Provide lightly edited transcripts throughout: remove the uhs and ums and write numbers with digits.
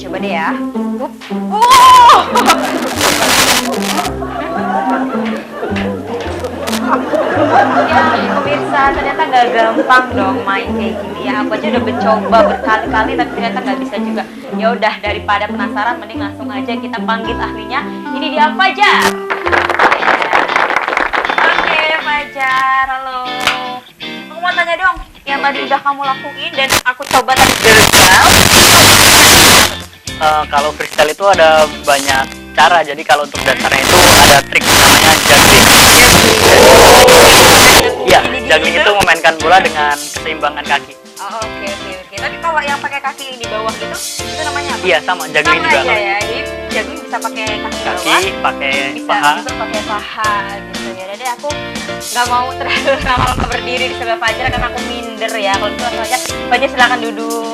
coba deh ya. Oh! Ya, pemirsa, ternyata nggak gampang dong main kayak gini ya. Aku aja udah mencoba berkali-kali, tapi ternyata nggak bisa juga. Ya udah, daripada penasaran, mending langsung aja kita panggil ahlinya. Ini dia Fajar. Oke, Fajar, halo. Aku mau tanya dong, yang tadi udah kamu lakuin dan aku coba tadi gagal. Kalau freestyle itu ada banyak cara. Jadi kalau untuk dasarnya itu ada trik namanya juggling. Iya, juggling itu memainkan bola dengan keseimbangan kaki. Oh, oke. Tapi kalau yang pakai kaki di bawah gitu, itu namanya apa? Iya, sama juggling Sama juga. aja ya. Jadi juggling bisa pakai kaki bawah, Pakai bisa paha. juga pakai paha gitu ya. Jadi aku nggak mau terlalu lama berdiri di sebelah Fajar karena aku minder ya. Kalau gitu langsung aja, Fajar silakan duduk.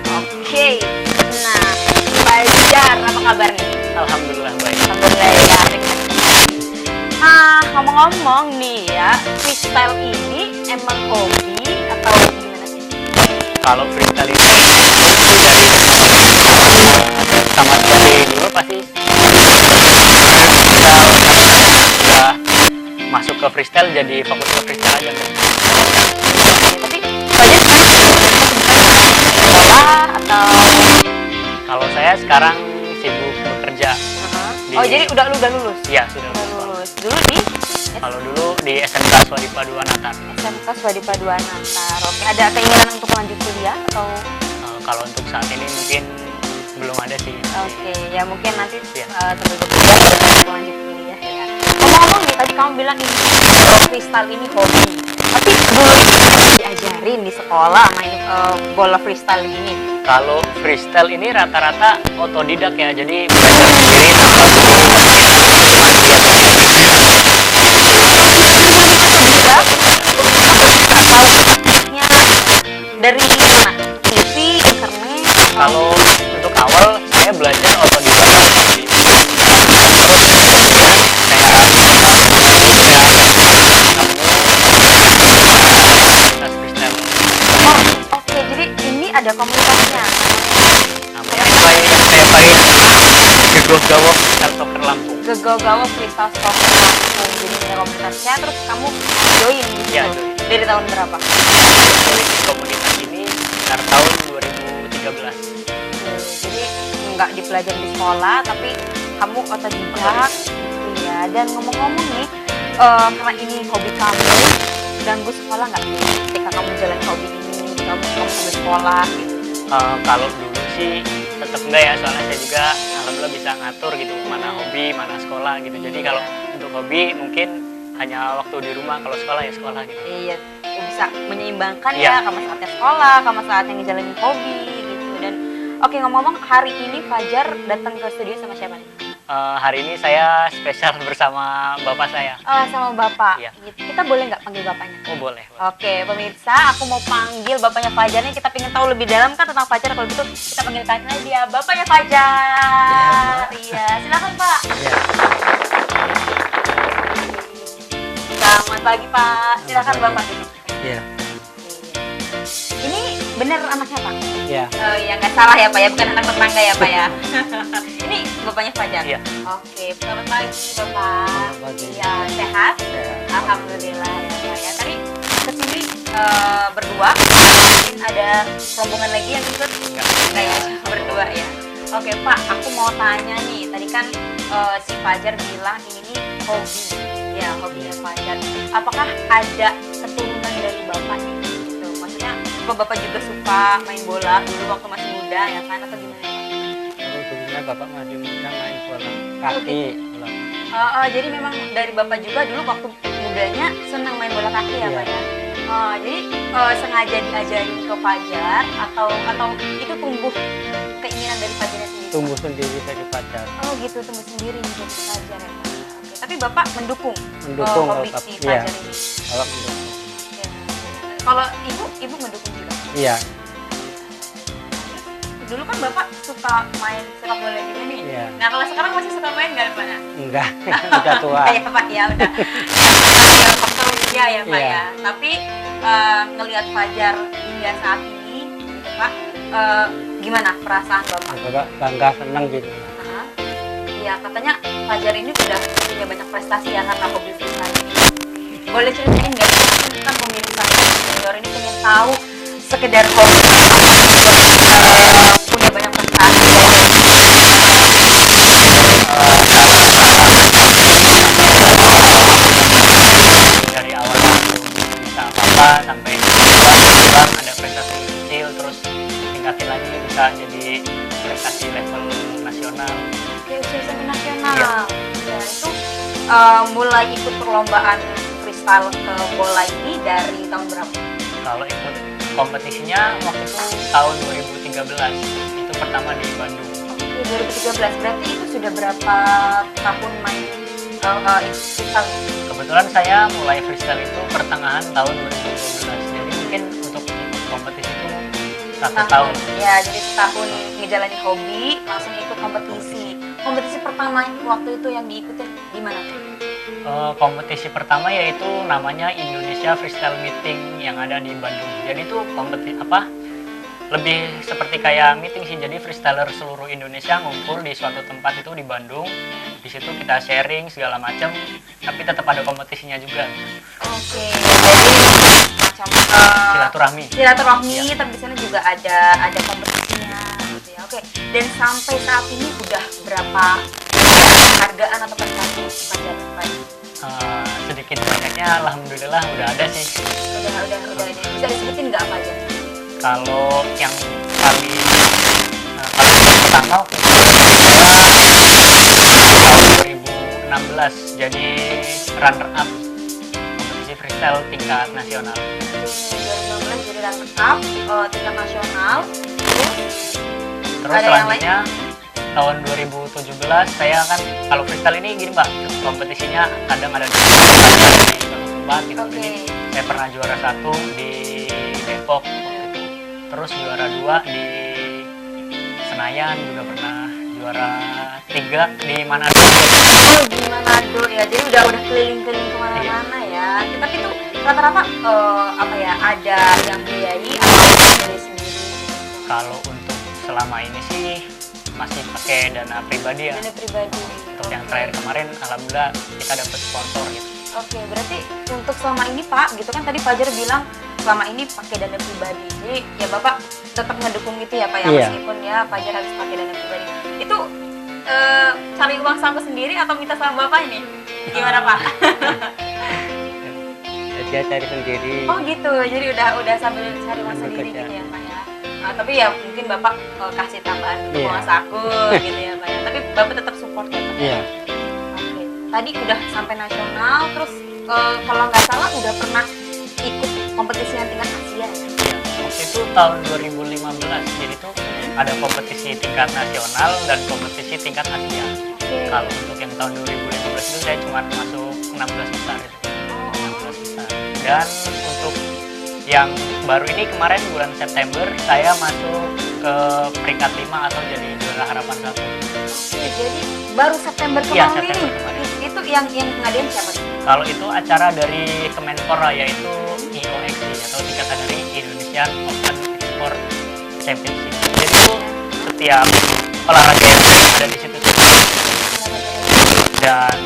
Oke. Nah, Fajar, apa kabar nih? Alhamdulillah baik. Alhamdulillah ya. Ngomong-ngomong nih ya, freestyle ini emang hobi atau gimana sih? Kalau freestyle itu dari sama seperti dulu pasti udah masuk ke freestyle, jadi fokus ke freestyle aja. Tapi Fajar sekolah atau Kalau saya sekarang sibuk bekerja. Oh, jadi udah lulus? Iya, sudah Udah lulus. lulus. Dulu di Kalau dulu di SMK Swadipa II Natar. SMK Swadipa II Natar. Oke, ada keinginan untuk lanjut kuliah atau? Kalau untuk saat ini mungkin belum ada sih. Oke, ya mungkin nanti Iya. sambil bekerja baru lanjut kuliah ya. Ngomong-ngomong nih, tadi kamu bilang ini freestyle ini hobi. Tapi dulu diajarin di sekolah main bola freestyle gini. Kalau freestyle ini rata-rata otodidak ya, jadi belajar sendiri tanpa Dari mana? TV, internet? Kalau untuk awal saya belajar otodidak di Oh, oke. Jadi ini ada komunitasnya. namanya yang saya pakai Gegoh Gawok Freestyle Soccer Lampung. Gegogawa Freestyle Soccer Lampung. Jadi ada komunitasnya, terus kamu join gitu. Iya, join. Dari tahun berapa? Join di komunitas ini sekitar tahun 2013. Jadi nggak dipelajari di sekolah, tapi kamu otodidak. Iya. Dan ngomong-ngomong nih, karena ini hobi kamu, ganggu sekolah nggak? Ketika kamu jalan hobi ini, kamu sambil sekolah gitu. Kalau dulu sih tetap enggak ya, soalnya saya juga alhamdulillah bisa ngatur gitu mana hobi mana sekolah gitu. Jadi kalau untuk hobi mungkin hanya waktu di rumah, kalau sekolah ya sekolah gitu. Iya, bisa menyeimbangkan Iya. ya, sama saatnya sekolah, sama saatnya ngejalanin hobi gitu. Dan oke, ngomong-ngomong, hari ini Fajar datang ke studio sama siapa nih? Hari ini saya spesial bersama bapak saya. Sama bapak. Iya. Gitu. Kita boleh nggak panggil bapaknya? Oh boleh. Oke, pemirsa, aku mau panggil bapaknya Fajar nih. Kita pengen tahu lebih dalam kan tentang Fajar. Kalau gitu kita panggilkan aja dia, bapaknya Fajar. Iya, silakan Pak. Iya. Selamat pagi Pak. Silakan Bapak dulu. Iya. Ini bener anaknya Pak? Iya. Ya nggak salah ya Pak ya, bukan anak tetangga ya Pak ya. Ini bapaknya Fajar. Iya. Oke, selamat pagi Bapak. Selamat pagi. Iya, sehat? Iya. Alhamdulillah ya Pak ya. Tadi kesini berdua, mungkin ada rombongan lagi yang ikut? Enggak. Enggak ya, berdua ya. Oke Pak, aku mau tanya nih. Tadi kan si Fajar bilang ini nih hobi, ya hobinya Fajar. Apakah ada keturunan dari Bapak nih? Gitu. Maksudnya Bapak juga suka main bola dulu waktu masih muda ya kan? Atau gimana Pak? Kalau dulunya bapak masih muda main bola kaki. Jadi memang dari Bapak juga dulu waktu mudanya senang main bola kaki ya Iya. Pak ya? Jadi sengaja diajarin ke Fajar atau itu tumbuh keinginan dari Fajarnya sendiri? Tumbuh sendiri dari pacar. Oh gitu, tumbuh sendiri dari Fajar ya Pak. Oke. Tapi Bapak mendukung, Mendukung hobi Bapak. si Iya. Fajar ini? Kalau mendukung. Oke. Kalau ibu mendukung juga? Iya. Dulu kan Bapak suka main sepak bola juga nih. Iya. Nah kalau sekarang masih suka main nggak Pak? Enggak. Udah tua. Ya Pak ya udah. Ya faktor usia ya Pak Iya. ya. Tapi ngelihat Fajar hingga saat ini, gitu Pak, Gimana perasaan Bapak? Bapak bangga senang gitu. Hah? Iya, katanya Fajar ini sudah punya banyak prestasi ya karena hobi freestyle ini. Boleh ceritain nggak? Karena kan pemirsa senior ini pengen tahu sekedar hobi punya banyak prestasi. Dari awal aku bisa apa-apa sampai sekarang ada prestasi kecil, terus tingkatin lagi bisa jadi prestasi level nasional. Oke, usia sampai nasional. Iya. Ya, itu mulai ikut perlombaan freestyle ke bola ini dari tahun berapa? Kalau ikut kompetisinya waktu itu tahun 2013, itu pertama di Bandung. Oke, 2013. Berarti itu sudah berapa tahun main freestyle? Kebetulan saya mulai freestyle itu pertengahan tahun 2012, jadi mungkin untuk ikut kompetisi itu 1 tahun. Ya, jadi setahun ngejalanin hobi, langsung ikut kompetisi. Kompetisi pertama waktu itu yang diikutin di mana tuh? Kompetisi pertama yaitu namanya Indonesia Freestyle Meeting yang ada di Bandung. Jadi itu kompetisi lebih seperti kayak meeting sih. Jadi freestyler seluruh Indonesia ngumpul di suatu tempat itu di Bandung. Di situ kita sharing segala macam, tapi tetap ada kompetisinya juga. Oke, jadi macam Silaturahmi. silaturahmi, Iya. tapi di sana juga ada kompetisinya gitu ya. Oke, dan sampai saat ini udah berapa penghargaan atau prestasi Fajar? Sedikit banyaknya alhamdulillah udah ada sih. Udah ini. Bisa disebutin nggak apa aja? Kalau yang kali pertama waktu itu saya tahun 2016 jadi runner up kompetisi freestyle tingkat nasional. 2016 jadi runner up tingkat nasional. Terus Ada yang selanjutnya tahun 2017 saya kan, kalau freestyle ini gini Mbak, kompetisinya kadang ada di suatu tempat gitu. Oke. Jadi saya pernah juara 1 di Depok waktu itu. Terus juara 2 di Senayan, juga pernah juara 3 di Manado. Oh, di Manado ya. Jadi udah keliling-keliling kemana-mana ya. Tapi tuh rata-rata apa ya, ada yang biayai atau dari sendiri? Kalau untuk selama ini sih masih pakai dana pribadi ya. Dana pribadi. Untuk yang terakhir kemarin alhamdulillah kita dapat sponsor gitu. Oke, berarti untuk selama ini Pak, gitu kan tadi Fajar bilang selama ini pakai dana pribadi. Jadi ya Bapak tetap ngedukung itu ya Pak ya, Iya. meskipun ya Fajar harus pakai dana pribadi. Itu cari uang saku sendiri atau minta sama Bapak ini? Gimana Pak? Dia cari sendiri. Oh gitu, jadi udah sambil cari uang Sambil sendiri kerja. gitu ya Pak ya. Tapi ya mungkin Bapak kasih tambahan untuk Iya. uang saku gitu ya Pak ya. Tapi Bapak tetap support ya Pak. Iya. Oke. Tadi udah sampai nasional, terus kalau nggak salah udah pernah ikut kompetisi yang tingkat Asia ya? Waktu itu tahun 2015, jadi tuh ada kompetisi tingkat nasional dan kompetisi tingkat Asia. Oke. Kalau untuk yang tahun 2015 itu saya cuma masuk 16 besar itu. 16 besar. Dan untuk yang baru ini kemarin bulan September saya masuk ke peringkat 5 atau jadi juara harapan 1. Oke, jadi baru September Iya, kemarin. September kemarin. Itu yang ngadain siapa tuh? Kalau itu acara dari Kemenpora yaitu IOXC atau singkatan dari Indonesian Open Export Championship. Jadi itu setiap olahraga yang ada di situ. Dan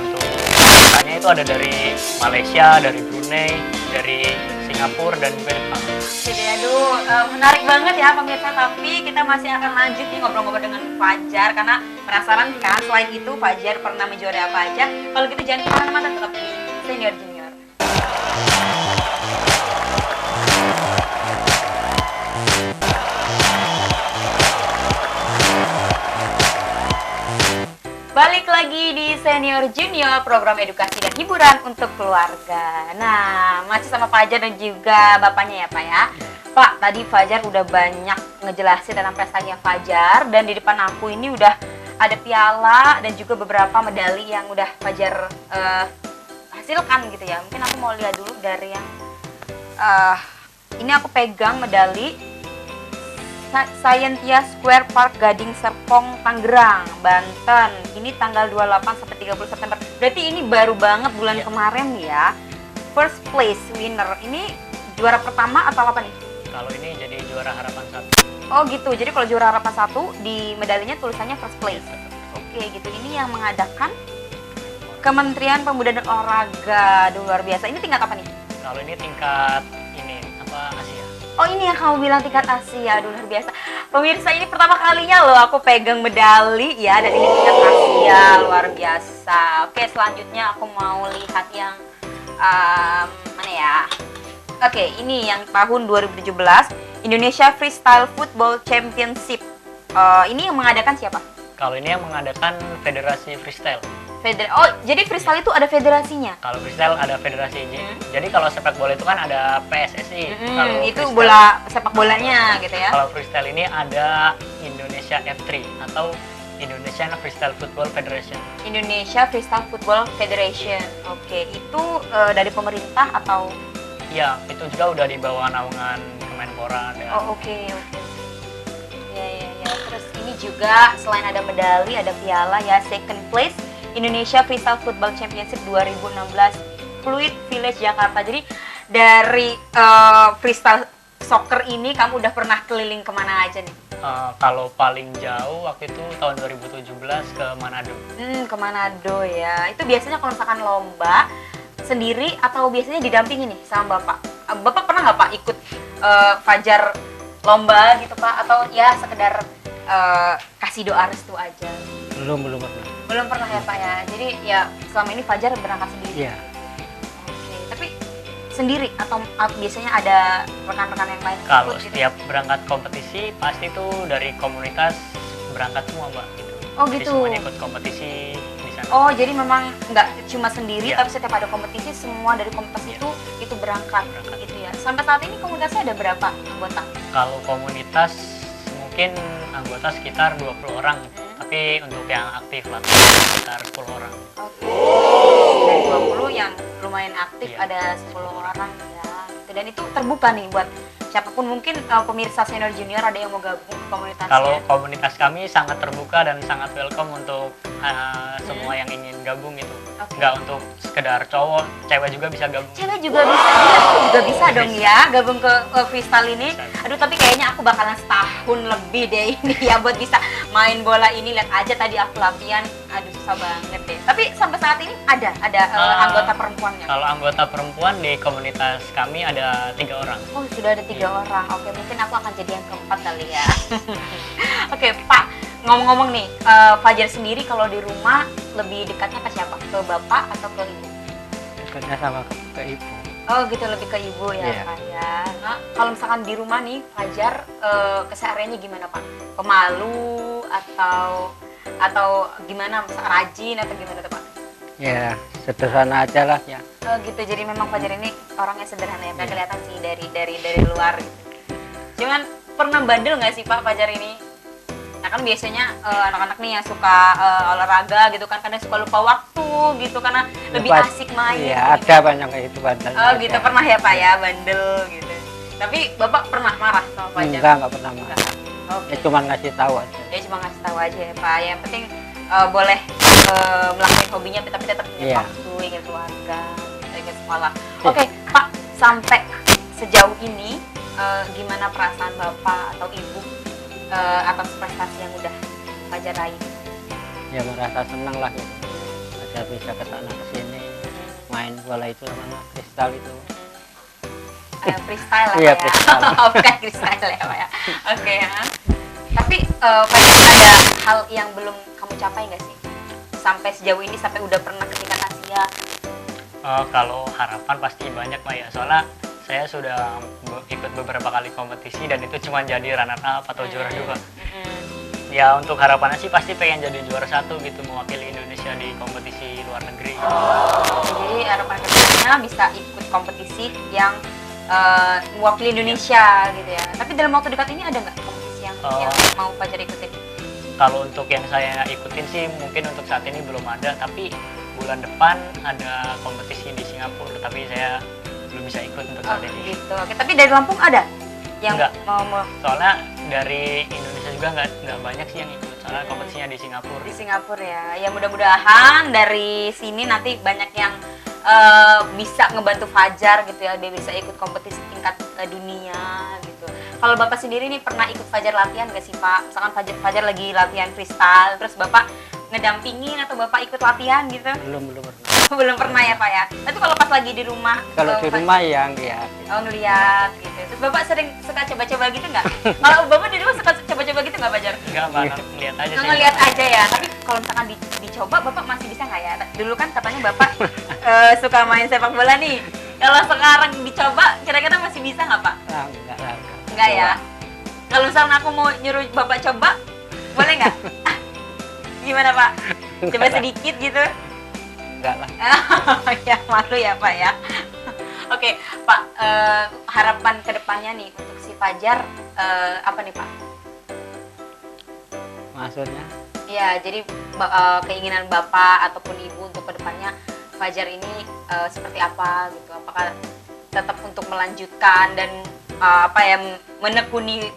untuk pesertanya itu ada dari Malaysia, dari Brunei, dari Singapura dan juga Jepang. Jadi aduh, menarik banget ya pemirsa, tapi kita masih akan lanjut nih ngobrol-ngobrol dengan Fajar karena penasaran kan, selain itu Fajar pernah menjuarai apa aja. Kalau gitu jangan kemana-mana, tetap di Senior Junior. Balik lagi di Senior Junior, program edukasi dan hiburan untuk keluarga. Nah, masih sama Fajar dan juga bapaknya ya Pak ya. Pak, tadi Fajar udah banyak ngejelasin tentang prestasinya Fajar, dan di depan aku ini udah ada piala dan juga beberapa medali yang udah Fajar hasilkan gitu ya. Mungkin aku mau lihat dulu dari yang ini aku pegang medali Scientia Square Park Gading Serpong Tangerang, Banten. Ini tanggal 28 sampai 30 September. Berarti ini baru banget bulan kemarin ya. First place winner. Ini juara pertama atau apa nih? Kalau ini jadi juara harapan 1. Oh gitu, jadi kalau juara harapan 1 di medalinya tulisannya first place. Oke gitu, ini yang mengadakan Kementerian Pemuda dan Olahraga. Aduh, luar biasa. Ini tingkat apa nih? Kalau ini tingkat Asia. Oh ini yang kamu bilang tingkat Asia. Aduh, luar biasa. Pemirsa, ini pertama kalinya loh aku pegang medali ya, dan ini tingkat Asia. Luar biasa. Oke, selanjutnya aku mau lihat yang mana ya? Oke, ini yang tahun 2017 Indonesia Freestyle Football Championship. Ini yang mengadakan siapa? Kalau ini yang mengadakan Federasi Freestyle. Oh, jadi freestyle itu ada federasinya? Kalau freestyle ada federasi. Jadi kalau sepak bola itu kan ada PSSI. Kalau Itu freestyle- bola sepak bolanya gitu ya? Kalau freestyle ini ada Indonesia F3 atau Indonesian Freestyle Football Federation. Indonesia Freestyle Football Federation. Oke, itu dari pemerintah atau? Iya, itu juga udah di bawah naungan Kemenpora. Oh, oke. Ya. Terus ini juga selain ada medali, ada piala ya, second place Indonesia Freestyle Football Championship 2016 Fluid Village Jakarta. Jadi dari freestyle soccer ini kamu udah pernah keliling kemana aja nih? Kalau paling jauh waktu itu tahun 2017 ke Manado. Ke Manado ya. Itu biasanya kalau misalkan lomba sendiri atau biasanya didampingi nih sama Bapak? Bapak pernah nggak Pak ikut Fajar lomba gitu Pak? Atau ya sekedar kasih doa restu aja? Belum pernah. Belum pernah ya Pak ya. Jadi ya selama ini Fajar berangkat sendiri. Iya. Oke. Tapi sendiri atau biasanya ada rekan-rekan yang lain? Kalau ikut gitu? setiap berangkat kompetisi pasti tuh dari komunitas berangkat semua Mbak gitu. Oh, Jadi gitu. semuanya ikut kompetisi di sana. Oh, jadi memang nggak cuma sendiri, Iya. tapi setiap ada kompetisi semua dari komunitas Iya. itu berangkat gitu ya. Sampai saat ini komunitasnya ada berapa anggota? Kalau komunitas mungkin anggota sekitar 20 orang, tapi untuk yang aktif lah sekitar 10 orang. Oke. Dari 20 yang lumayan aktif Iya. ada 10 orang ya. Gitu. Dan itu terbuka nih buat siapapun, mungkin pemirsa senior junior ada yang mau gabung ke komunitasnya. Kalau komunitas kami sangat terbuka dan sangat welcome untuk semua yang ingin gabung itu. Oke. Nggak untuk sekedar cowok, cewek juga bisa gabung. Cewek juga bisa, iya aku juga bisa dong ya gabung ke freestyle ini. Bisa. Aduh, tapi kayaknya aku bakalan setahun lebih deh ini ya buat bisa main bola ini. Lihat aja tadi aku latihan, aduh susah banget deh. Tapi sampai saat ini ada anggota perempuannya. Kalau anggota perempuan di komunitas kami ada 3 orang. Oh, sudah ada 3 orang. Oke, mungkin aku akan jadi yang keempat kali ya. Oke, Pak. Ngomong-ngomong nih, Fajar sendiri kalau di rumah lebih dekatnya ke siapa? Ke bapak atau ke ibu? Dekatnya sama ke ibu. Oh gitu, lebih ke ibu ya Iya. Pak ya. Nah, kalau misalkan di rumah nih, Fajar kesehariannya gimana Pak? Pemalu atau gimana? Misal rajin atau gimana tuh Pak? Ya, sederhana aja lah ya. Oh gitu, jadi memang Fajar ini orangnya sederhana ya, Pak. Kelihatan sih dari luar gitu. Cuman pernah bandel nggak sih Pak Fajar ini? Nah kan biasanya anak-anak nih yang suka olahraga gitu kan, kadang suka lupa waktu gitu karena lebih Lupa- asik main. Iya, gitu. ada banyak kayak itu bandel. Oh gitu, pernah ya Pak ya bandel gitu. Tapi Bapak pernah marah sama Fajar? Enggak pernah marah. Oke. Ya cuma ngasih tahu aja. Ya cuma ngasih tahu aja ya Pak. Yang penting boleh melakukan hobinya tapi tetap punya Iya. waktu, ingat keluarga, ingat sekolah. Oke Pak, sampai sejauh ini gimana perasaan Bapak atau Ibu atas prestasi yang udah Fajar raih? Ya merasa senang lah gitu. Ada bisa ke sana ke sini main bola itu sama kristal itu. Freestyle lah Iya, Pak ya. freestyle. Bukan freestyle ya Pak ya. Oke ya. Tapi Fajar ada hal yang belum kamu capai nggak sih? Sampai sejauh ini, sampai udah pernah ke tingkat Asia? Kalau harapan pasti banyak Pak ya, soalnya saya sudah ikut beberapa kali kompetisi dan itu cuma jadi runner up atau juara 2. Ya untuk harapannya sih pasti pengen jadi juara 1 gitu, mewakili Indonesia di kompetisi luar negeri. Jadi harapan kedepannya bisa ikut kompetisi yang mewakili Indonesia gitu ya. Tapi dalam waktu dekat ini ada nggak kompetisi yang mau Fajar ikutin? Kalau untuk yang saya ikutin sih mungkin untuk saat ini belum ada, tapi bulan depan ada kompetisi di Singapura, tapi saya belum bisa ikut untuk saat ini. Gitu. Oke, tapi dari Lampung ada yang Nggak. mau Soalnya dari Indonesia juga nggak banyak sih yang ikut, soalnya kompetisinya di Singapura. di Singapura ya. Ya mudah-mudahan dari sini nanti banyak yang bisa ngebantu Fajar gitu ya, dia bisa ikut kompetisi tingkat dunia gitu. Kalau Bapak sendiri nih pernah ikut Fajar latihan nggak sih Pak? Misalkan Fajar lagi latihan freestyle, terus Bapak ngedampingin atau Bapak ikut latihan gitu? Belum pernah. Belum pernah ya Pak ya? Itu kalau pas lagi di rumah? Kalau di rumah ya enggak. Oh ngeliat gitu. Terus Bapak sering suka coba-coba gitu nggak? Kalau Bapak di rumah suka coba-coba gitu nggak Fajar? Enggak, Mbak, ngeliat aja sih. Ngeliat aja ya, tapi kalau misalkan dicoba Bapak masih bisa nggak ya? Dulu kan katanya Bapak suka main sepak bola nih. Kalau sekarang dicoba, kira-kira masih bisa nggak Pak? Enggak lah. Enggak ya? Kalau misalkan aku mau nyuruh Bapak coba, boleh nggak? Gimana Pak? Coba sedikit gitu? Enggak lah. Ya malu ya Pak ya. Oke Pak, harapan kedepannya nih untuk si Fajar apa nih Pak? Maksudnya? Ya jadi keinginan Bapak ataupun Ibu untuk kedepannya Fajar ini seperti apa gitu? Apakah tetap untuk melanjutkan dan menekuni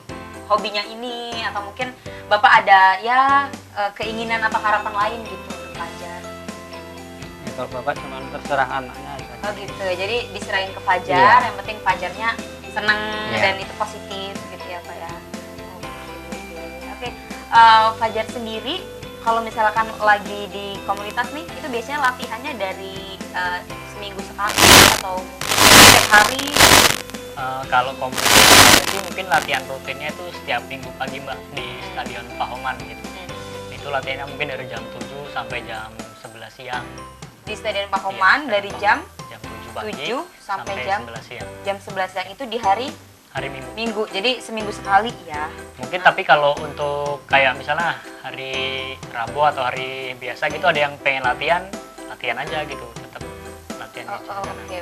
hobinya ini, atau mungkin Bapak ada ya keinginan atau harapan lain gitu untuk Fajar? Ya, kalau bapak cuma terserah anaknya aja. Oh gitu, jadi diserahin ke Fajar, Iya. yang penting Fajarnya seneng Iya. dan itu positif gitu ya Pak ya. Oke, Fajar sendiri kalau misalkan lagi di komunitas nih, itu biasanya latihannya dari seminggu sekali atau setiap hari? Kalau komunitas sih mungkin latihan rutinnya itu setiap minggu pagi Mbak di Stadion Pahoman gitu. Itu latihannya mungkin dari jam 7 sampai jam 11 siang. Di Stadion Pahoman Iya, dari jam jam 7 pagi 7 sampai jam 11 siang. jam 11 siang itu di hari Hari Minggu. Minggu. Jadi seminggu sekali ya. Mungkin tapi kalau untuk kayak misalnya hari Rabu atau hari biasa gitu ada yang pengen latihan aja gitu, tetap latihan di sana. Oke.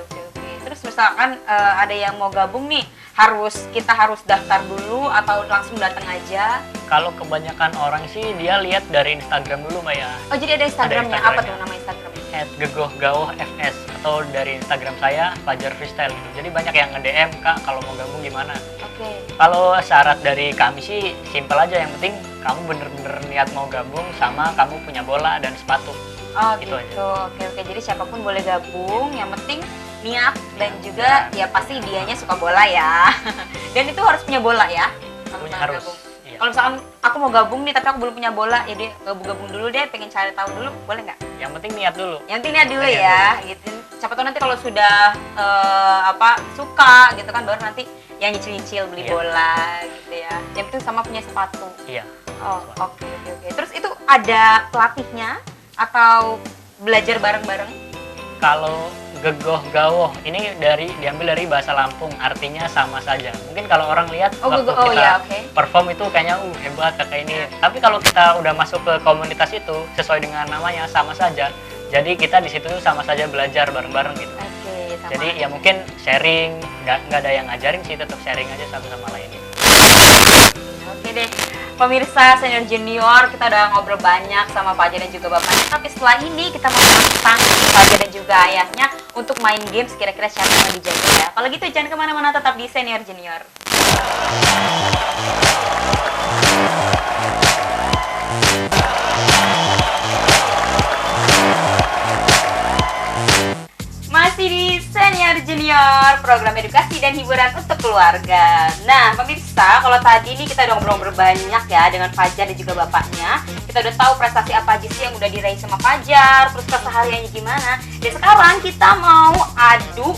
Terus misalkan ada yang mau gabung nih, kita harus daftar dulu atau langsung datang aja? Kalau kebanyakan orang sih dia lihat dari Instagram dulu Mbak ya. Oh jadi ada Instagramnya. Instagramnya. Apa tuh nama Instagramnya? @gegohgauhfs atau dari Instagram saya Fajar Freestyle gitu. Jadi banyak yang nge-DM, Kak kalau mau gabung gimana. Oke. Kalau syarat dari kami sih simpel aja, yang penting kamu bener-bener niat mau gabung sama kamu punya bola dan sepatu. Oh Gitu gitu. aja. Oke. Jadi siapapun boleh gabung, yang penting niat dan juga ya pasti dianya suka bola ya. Dan itu harus punya bola ya. Kalau misalkan Harus. gabung. Iya. Kalau misalkan aku mau gabung nih tapi aku belum punya bola, ya deh gabung dulu deh, pengen cari tahu dulu, boleh nggak? Yang penting niat dulu. Yang penting niat dulu Niat ya, gitu. Siapa tahu nanti kalau sudah suka gitu kan, baru nanti yang nyicil-nyicil beli Iya. bola gitu ya. Yang penting sama punya sepatu. Iya. Oh, oke. Terus itu ada pelatihnya atau belajar bareng-bareng? Kalau gegoh gawuh ini diambil dari bahasa Lampung, artinya sama saja. Mungkin kalau orang lihat waktu Oh kita ya, oke. perform itu kayaknya hebat kakak ini. Tapi kalau kita udah masuk ke komunitas itu sesuai dengan namanya sama saja. Jadi kita di situ sama saja belajar bareng-bareng gitu. Oke, sama. Jadi ya mungkin sharing, nggak ada yang ngajarin sih, tetap sharing aja satu sama lain. Oke deh, pemirsa Senior Junior, kita udah ngobrol banyak sama Fajar dan juga bapaknya. Tapi setelah ini kita mau tentang Fajar dan juga ayahnya untuk main games, kira-kira siapa yang dijaga ya. Kalau gitu jangan kemana-mana, tetap di Senior Junior. Masih di Senior Junior, program edukasi dan hiburan untuk keluarga. Nah, pemirsa, kalau tadi nih kita udah ngobrol-ngobrol banyak ya dengan Fajar dan juga bapaknya. Kita udah tahu prestasi apa aja sih yang udah diraih sama Fajar, terus kesehariannya gimana. Dan sekarang kita mau adu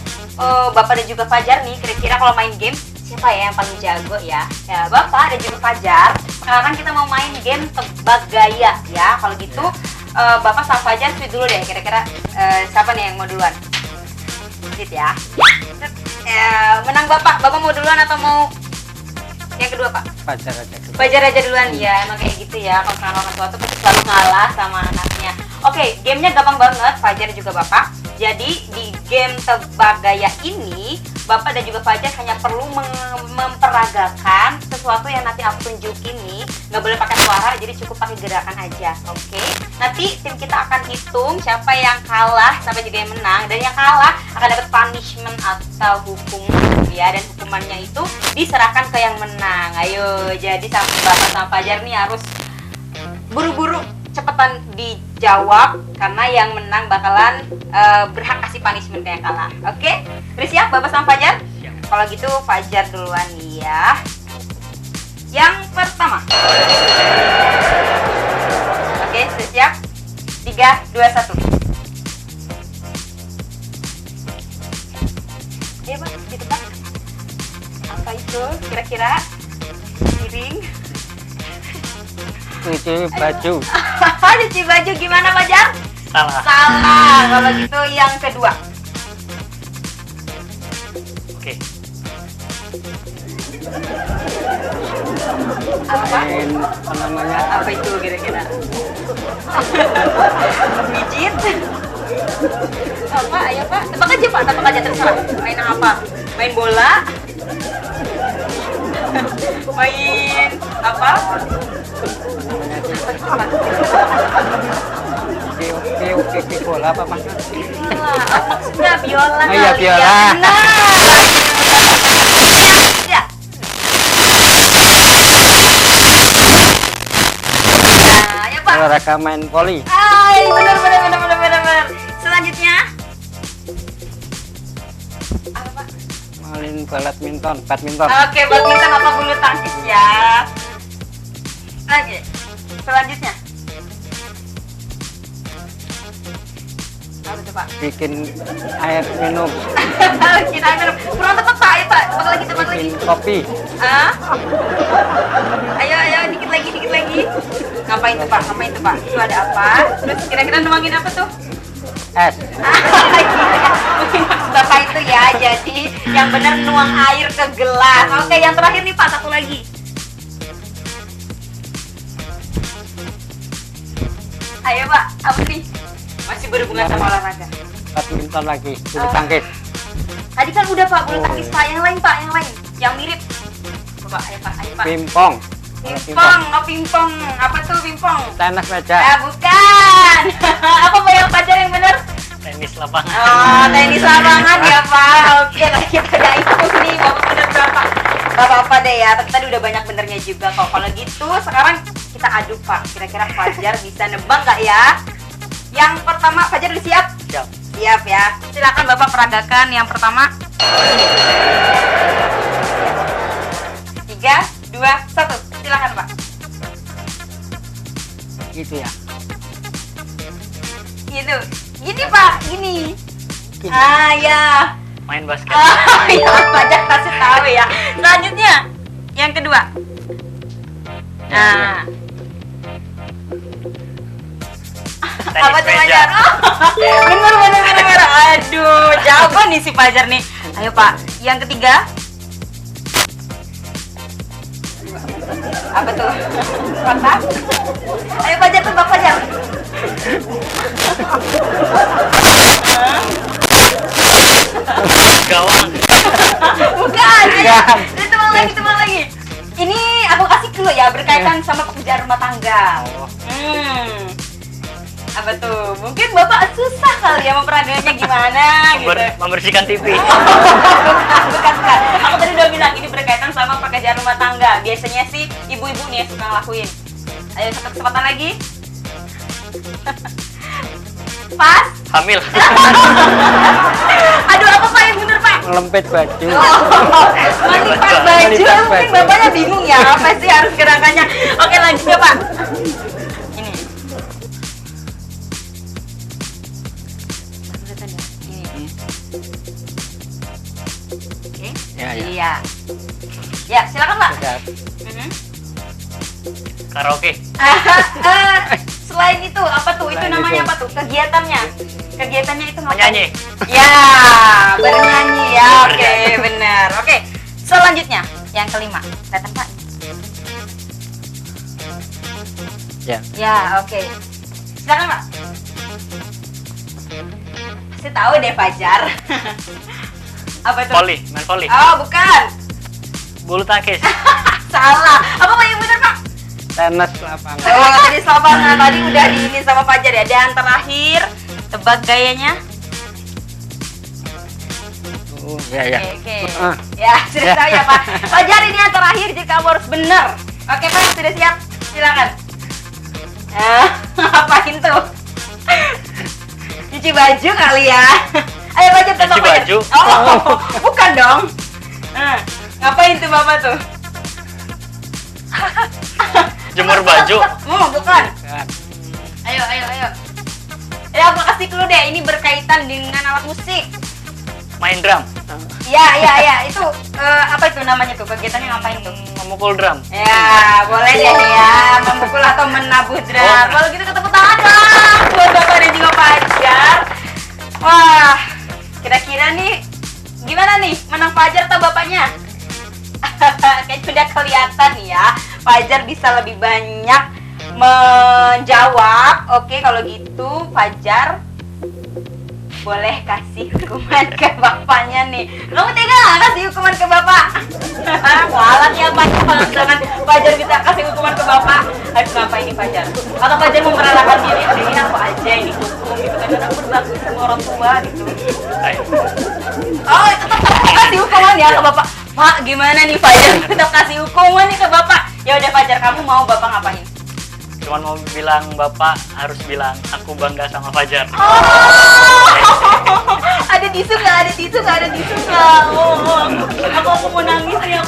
bapak dan juga Fajar nih, kira-kira kalau main game siapa ya yang paling jago ya? Ya, bapak dan juga Fajar. Sekarang kita mau main game tebak gaya ya. Kalau gitu, bapak sama Fajar tweet dulu deh, kira-kira siapa nih yang mau duluan? Sit ya. Menang bapak mau duluan atau mau yang kedua pak? Fajar aja dulu. Fajar aja duluan ya, emang kayak gitu ya. Kalau sekarang orang tua tuh pasti selalu ngalah sama anaknya. Oke, gamenya gampang banget, Fajar dan juga bapak. Jadi di game tebak gaya ini, bapak dan juga Fajar hanya perlu memperagakan sesuatu yang nanti aku tunjukin nih. Nggak boleh pakai suara, jadi cukup pakai gerakan aja. Oke. Nanti tim kita akan hitung siapa yang kalah sampai juga yang menang, dan yang kalah akan dapat punishment atau hukuman ya, dan hukumannya itu diserahkan ke yang menang. Ayo, jadi sama bapak sama Fajar nih harus buru-buru cepetan dijawab karena yang menang bakalan berhak kasih punishment ke yang kalah. Oke? Udah siap bapak sama Fajar? Siap. Kalau gitu Fajar duluan nih ya. yang pertama. Oke, sudah siap? 3, 2, 1. Ayo Pak, ditebak. Apa itu kira-kira? Piring. Cuci baju. Cuci baju gimana Fajar? Salah. Salah. Kalau gitu yang kedua. Oke. Apa? Main apa namanya? Apa itu kira-kira? Pijit? Apa? Ayo Pak, tebak aja Pak, tebak aja terserah. Main apa? Main bola? Main apa? Oke, bola apa mas? Maksudnya biola. Oh iya, kali biola. ya. Benar. Ya. Nah, ya Pak. Olahraga main voli. Ay, benar. Selanjutnya. Apa Pak? Main badminton. Oke, badminton apa bulu tangkis ya. Oke, selanjutnya. Apa tuh Pak? Bikin air minum. Kita minum. Kurang tepat Pak, ya Pak. Tebak lagi. Bikin kopi. Ah? Ayo, dikit lagi. Ngapain tuh Pak? Itu ada apa? Terus kira-kira nuangin apa tuh? Es. Mungkin maksud Bapak itu ya, jadi yang benar nuang air ke gelas. Oke, yang terakhir nih Pak, satu lagi. Ayo Pak, apa nih? Masih berhubungan sama olahraga. Badminton lagi. Bulu tangkis. Tadi kan udah Pak, bulu tangkis Pak, yang lain. Yang mirip. Coba, ayo Pak. Pingpong. Pingpong. Apa tuh pingpong? Tenis meja. Bukan. Apa Pak yang Fajar yang benar? Tenis lapangan. Oh, tenis lapangan ya Pak. Oke, tadi kita udah hitung nih, Bapak bener berapa? Gak apa-apa deh ya, tapi tadi udah banyak benernya juga kok. Kalau gitu, sekarang kita adu Pak. Kira-kira Fajar bisa nebak nggak ya? Yang pertama, Fajar udah siap? Siap. Siap ya. Silakan Bapak peragakan yang pertama. 3, 2, 1. Silakan Pak. Gitu ya. Gitu. Gini Pak, gini. Gini. Ya. Main basket. Ya, Fajar kasih tahu ya. Selanjutnya, yang kedua. Nah. Tenis Apa tuh meja. Fajar? Bener. Aduh, jago nih si Fajar nih. Ayo Pak, yang ketiga. Apa tuh? Kotak? Ayo Fajar, tebak Fajar. Gawang. Bukan. Tebak lagi. Ini aku kasih clue ya, berkaitan sama pekerjaan rumah tangga. Apa tuh? Mungkin Bapak susah kali ya memperaganya gimana gitu. Membersihkan TV. Bukan. Aku tadi udah bilang ini berkaitan sama pekerjaan rumah tangga. Biasanya sih ibu-ibu nih yang suka ngelakuin. Ayo kesempatan lagi. Pas. Hamil. Aduh, apa Pak yang bener Pak? Melempit baju. Melipat baju. Mungkin Bapaknya bingung ya apa sih harus gerakannya. Oke, lanjut ya Pak. Ini. Ini. Oke. Ya. Iya. Ya, silakan Pak. Sudah. Karaoke. Selain itu apa tuh? Itu Selain namanya itu. apa tuh? Kegiatannya itu ngapain? Menyanyi. Ya, bernyanyi ya. Oke, benar. Oke. Selanjutnya yang kelima. Kelihatan Pak? Ya. Ya, oke. Silakan Pak. Saya tahu deh Fajar. Apa tuh? Voli, main voli. Oh, bukan. Bulu tangkis. Salah. Apa Pak yang benar Pak? Tenis lapangan. Oh, tadi lapangan tadi udah di ini sama Fajar ya. Dan terakhir, tebak gayanya. Oh, ya. Oke. Ah. Ya, sudah tahu ya Pak. Fajar ini yang terakhir, jadi kamu harus benar. Oke Pak, sudah siap? Silakan. Apain tuh? Cuci baju kali ya. Ayo Fajar, tebak Cuci Fajar. baju? Oh, bukan dong. Ngapain tuh Bapak tuh? Jemur baju. Bukan. Kan. Ayo. Ya, aku kasih clue deh. Ini berkaitan dengan alat musik. Main drum. Ya. Itu apa itu namanya tuh? Kegiatannya ngapain tuh? Memukul drum. Ya, boleh deh ya. Memukul atau menabuh drum. Kalau gitu ketemu tangan dong buat Bapak dan juga Fajar. Wah, kira-kira nih gimana nih? Menang Fajar atau bapaknya? Kayak sudah kelihatan ya. Fajar bisa lebih banyak menjawab. Oke, kalau gitu Fajar boleh kasih hukuman ke bapaknya nih. Kamu tega nggak kasih hukuman ke bapak? Walat ya Pak, kalau misalkan Fajar bisa kasih hukuman ke bapak, harus ngapain nih Fajar? Atau Fajar mau merelakan diri, udah ini aku aja yang dihukum gitu kan, karena aku berbakti sama orang tua gitu. Ayo. Oh, tetap kasih hukuman ya ke bapak. Mak, gimana nih Fajar? Tetap kasih hukuman nih ke bapak. Ya udah Fajar, kamu mau bapak ngapain? Cuman mau bilang bapak harus bilang aku bangga sama Fajar. Ada tisu nggak? Oh, aku mau nangis nih.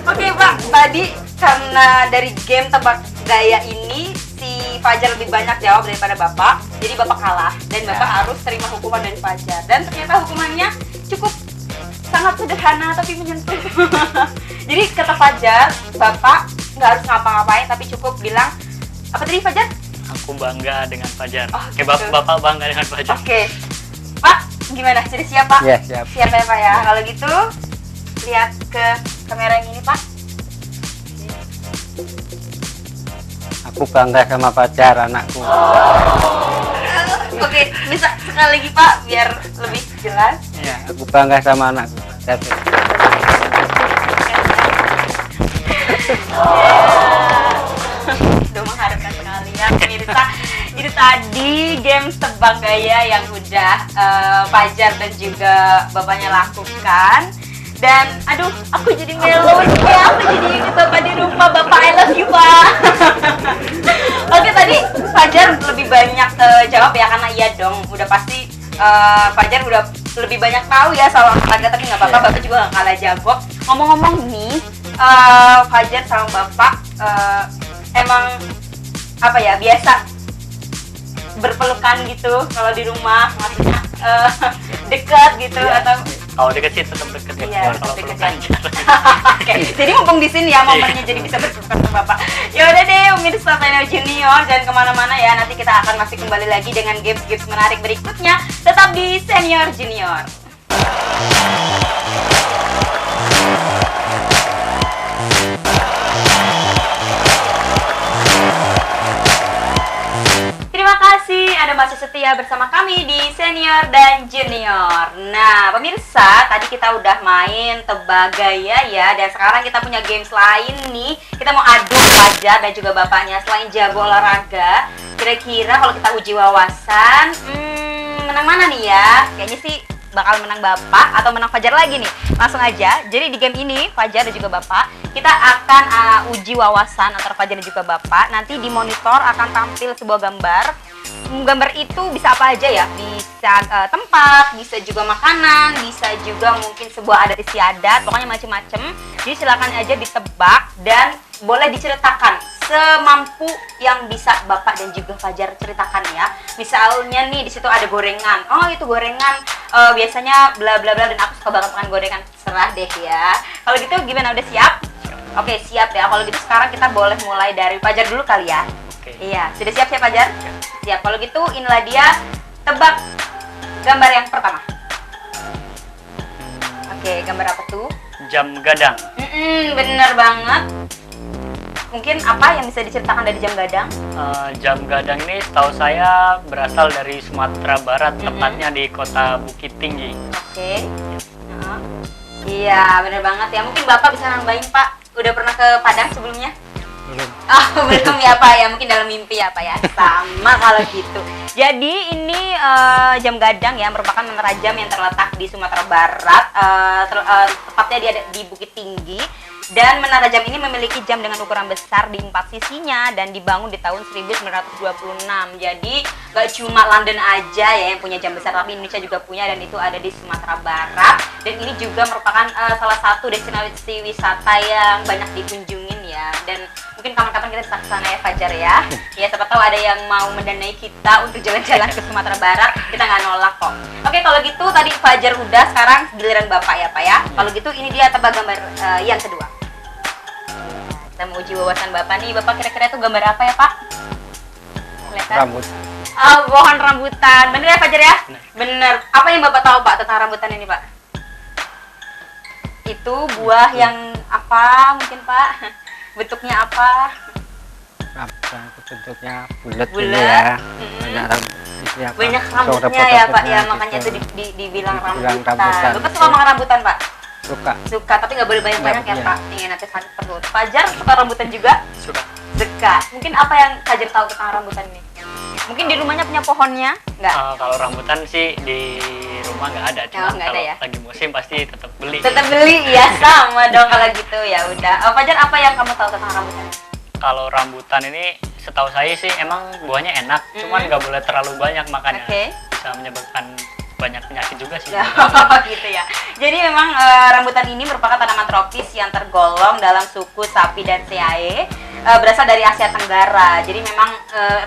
Oke Pak, tadi karena dari game tebak gaya ini si Fajar lebih banyak jawab daripada Bapak, jadi Bapak kalah dan Bapak harus terima hukuman dari Fajar. Dan ternyata hukumannya cukup sangat sederhana tapi menyentuh. Jadi kata Fajar, Bapak nggak harus ngapa-ngapain tapi cukup bilang apa tadi Fajar? Aku bangga dengan Fajar. Oh, Oke, gitu. bapak bangga dengan Fajar. Oke, Pak, gimana? Sudah siap Pak? Iya, siap. Siap ya Pak ya. Kalau gitu, lihat ke kamera yang ini Pak. Aku bangga sama Fajar, anakku. Oke, bisa sekali lagi Pak, biar lebih jelas. Iya, aku bangga sama anakku. Satu. Udah mengharapkan sekali ya pemirsa. Itu tadi game tebak gaya yang udah Fajar dan juga bapaknya lakukan. Dan aduh, aku jadi melo ya, aku jadi ingat bapak di rumah. Bapak, I love you Pak. Oke, tadi Fajar lebih banyak jawab ya, karena iya dong, udah pasti Fajar udah lebih banyak tahu ya soal olahraga, tapi nggak apa-apa, Bapak juga nggak kalah jago. Ngomong-ngomong nih, Fajar sama Bapak emang apa ya, biasa berpelukan gitu kalau di rumah, maksudnya dekat gitu atau Kalau deket sih tetap deket ya. iya, Kalau deket pelukan. ya. Oke, jadi mumpung di sini ya momennya, jadi bisa berpelukan sama Bapak. Ya udah deh, pemirsa Senior Junior, jangan kemana-mana ya. Nanti kita akan masih kembali lagi dengan games-games menarik berikutnya. Tetap di Senior Junior. Terima kasih Anda masih setia bersama kami di Senior dan Junior. Nah, pemirsa, tadi kita udah main tebak gaya ya, dan sekarang kita punya games lain nih. Kita mau adu Fajar dan juga bapaknya. Selain jago olahraga, kira-kira kalau kita uji wawasan, menang mana nih ya? Kayaknya sih bakal menang Bapak atau menang Fajar lagi nih. Langsung aja. Jadi di game ini Fajar dan juga Bapak, kita akan uji wawasan antara Fajar dan juga Bapak. Nanti di monitor akan tampil sebuah gambar. Gambar itu bisa apa aja ya? Bisa tempat, bisa juga makanan, bisa juga mungkin sebuah adat istiadat, pokoknya macem-macem. Jadi silakan aja ditebak dan boleh diceritakan semampu yang bisa Bapak dan juga Fajar ceritakan ya. Misalnya nih di situ ada gorengan. Oh, itu gorengan biasanya bla bla bla dan aku suka banget makan gorengan. Serah deh ya. Kalau gitu gimana, udah siap? Oke, siap ya. Kalau gitu sekarang kita boleh mulai dari Fajar dulu kali ya. Oke. Iya, sudah siap ya Fajar? Siap. Kalau gitu inilah dia tebak gambar yang pertama. Oke, gambar apa tuh? Jam gadang. Bener banget. Mungkin apa yang bisa diceritakan dari jam gadang? Jam gadang ini setahu saya berasal dari Sumatera Barat, tepatnya di kota Bukit Tinggi. Oke. Iya, bener banget ya. Mungkin Bapak bisa nambahin Pak. Udah pernah ke Padang sebelumnya? Belum. Oh, belum ya Pak ya. Mungkin dalam mimpi ya Pak ya. Sama kalau gitu. Jadi ini jam gadang ya, merupakan menara jam yang terletak di Sumatera Barat. Tepatnya dia ada di Bukit Tinggi. Dan menara jam ini memiliki jam dengan ukuran besar di 4 sisinya dan dibangun di tahun 1926. Jadi gak cuma London aja ya yang punya jam besar, tapi Indonesia juga punya, dan itu ada di Sumatera Barat. Dan ini juga merupakan salah satu destinasi wisata yang banyak dikunjungin ya. ya. Dan mungkin kapan-kapan kita bisa ke sana ya Fajar ya. Ya siapa tahu ada yang mau mendanai kita untuk jalan-jalan ke Sumatera Barat, kita nggak nolak kok. Oke, kalau gitu tadi Fajar udah, sekarang giliran Bapak ya Pak ya. Kalau gitu ini dia tebak gambar yang kedua. Kita mau uji wawasan Bapak nih. Bapak kira-kira itu gambar apa ya Pak? Kelihatan? Rambut. Oh, pohon rambutan. Bener ya Fajar ya? Bener. Apa yang Bapak tahu Pak tentang rambutan ini Pak? Itu buah yang apa mungkin Pak? Bentuknya apa? Rambutan itu bentuknya bulat gitu Bulat. ya. Mm-mm. Banyak rambut. Apa, Banyak ada rambutnya ya Pak potong-potongnya ya, makanya gitu. itu dibilang Dibilang rambutan. rambutan. Bapak suka makan rambutan Pak? Suka. Suka, tapi nggak boleh banyak-banyak ya Iya. Pak. Iya, nanti sakit perut. Fajar suka rambutan juga? Suka. Suka. Mungkin apa yang Fajar tahu tentang rambutan ini? Mungkin di rumahnya punya pohonnya? Nggak? Kalau rambutan sih di rumah nggak ada, cuma nggak ada kalau ya? lagi musim pasti tetap beli. Tetap beli ya, sama dong kalau gitu ya udah. Fajar, apa yang kamu tahu tentang rambutan ini? Kalau rambutan ini setahu saya sih emang buahnya enak, cuman nggak boleh terlalu banyak makannya. Oke. Bisa menyebabkan banyak penyakit juga sih. Ya, gitu ya. Jadi memang rambutan ini merupakan tanaman tropis yang tergolong dalam suku Sapidaceae, berasal dari Asia Tenggara. Jadi memang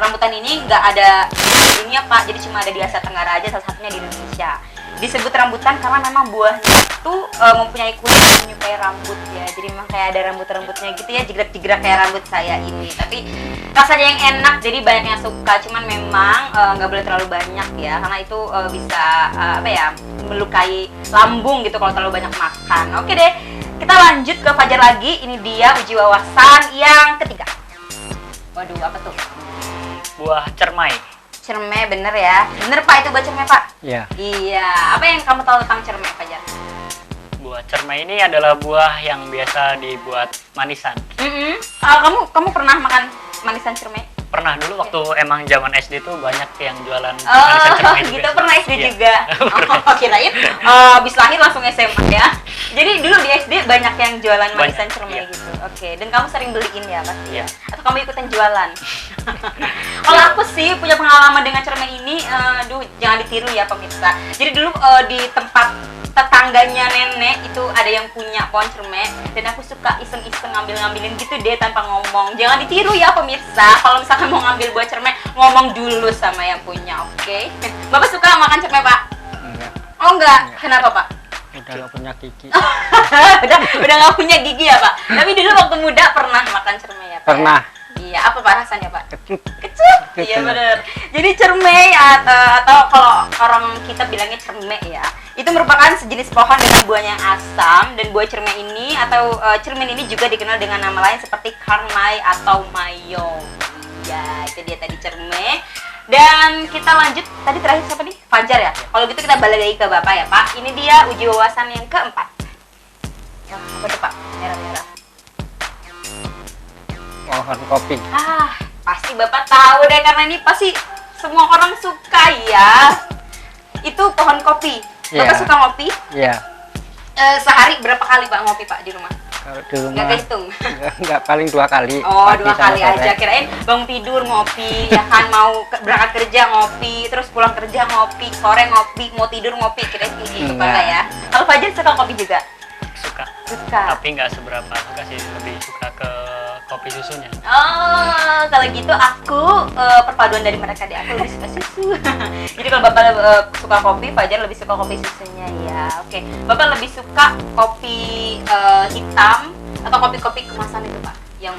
rambutan ini nggak ada di dunia Pak, jadi cuma ada di Asia Tenggara aja, salah satunya di Indonesia. Disebut rambutan karena memang buahnya itu mempunyai kulit yang menyerupai rambut ya. Jadi memang kayak ada rambut-rambutnya gitu ya, jigrak-jigrak kayak rambut saya ini. Tapi rasanya yang enak, jadi banyak yang suka. Cuman memang nggak boleh terlalu banyak ya, karena itu bisa apa ya, melukai lambung gitu kalau terlalu banyak makan. Oke deh, kita lanjut ke Fajar lagi. Ini dia uji wawasan yang ketiga. Waduh, apa tuh? Buah cermai. Cermai, bener ya? Bener Pak, itu buah cermai Pak? Iya. Iya. Apa yang kamu tahu tentang cermai Fajar? Buah cermai ini adalah buah yang biasa dibuat manisan. Kamu pernah makan manisan cermai? Pernah dulu waktu emang zaman SD tuh banyak yang jualan manisan cermai juga. Gitu, pernah SD Iya. juga. Kirain habis lahir langsung SMA ya. Jadi dulu di SD banyak yang jualan manisan Banyak, cermai iya. gitu. Oke, dan kamu sering beliin ya pasti? Iya. Atau kamu ikutan jualan? Kalau aku sih punya pengalaman dengan cermai ini, aduh jangan ditiru ya pemirsa. Jadi dulu di tempat tetangganya nenek itu ada yang punya pohon cermai, dan aku suka iseng-iseng ngambil-ngambilin gitu deh tanpa ngomong. Jangan ditiru ya pemirsa. Kalau misalkan mau ngambil buah cermai, ngomong dulu sama yang punya, oke? Bapak suka makan cermai Pak? Enggak. Oh enggak, kenapa Pak? Udah nggak punya gigi. udah nggak punya gigi ya Pak? Tapi dulu waktu muda pernah makan cermai ya Pak? Pernah. Iya, apa Pak rasanya Pak? Kecut. Kecut, Kecut. iya benar. Jadi cermai atau kalau orang kita bilangnya cermai ya, itu merupakan sejenis pohon dengan buah yang asam, dan buah cermai ini atau cermin ini juga dikenal dengan nama lain seperti karmai atau mayong. Ya, itu dia tadi cermai. Dan kita lanjut, tadi terakhir siapa nih? Fajar ya? Kalau gitu kita balik lagi ke Bapak ya Pak. Ini dia uji wawasan yang keempat. Yang apa tuh Pak? Merah-merah. Pohon kopi. Pasti Bapak tahu deh, karena ini pasti semua orang suka ya. Itu pohon kopi. Bapak Iya. suka ngopi? Iya. Sehari berapa kali Pak ngopi Pak di rumah? Kalau di Nggak rumah kehitung. enggak paling 2 kali. Oh, Pagi 2 sama kali sore. aja. Kirain bangun tidur ngopi, ya kan, mau berangkat kerja ngopi, terus pulang kerja ngopi, sore ngopi, mau tidur ngopi. Kirain kayak gitu Pak Enggak. ya. Kalau Fajar suka kopi juga? Suka. Suka. Tapi nggak seberapa suka sih, lebih suka ke kopi susunya. Oh, kalau gitu aku perpaduan dari mereka deh. Aku lebih suka susu. Jadi kalau Bapak suka kopi, Fajar lebih suka kopi susunya ya. Oke. Bapak lebih suka kopi hitam atau kopi-kopi kemasan itu Pak? Yang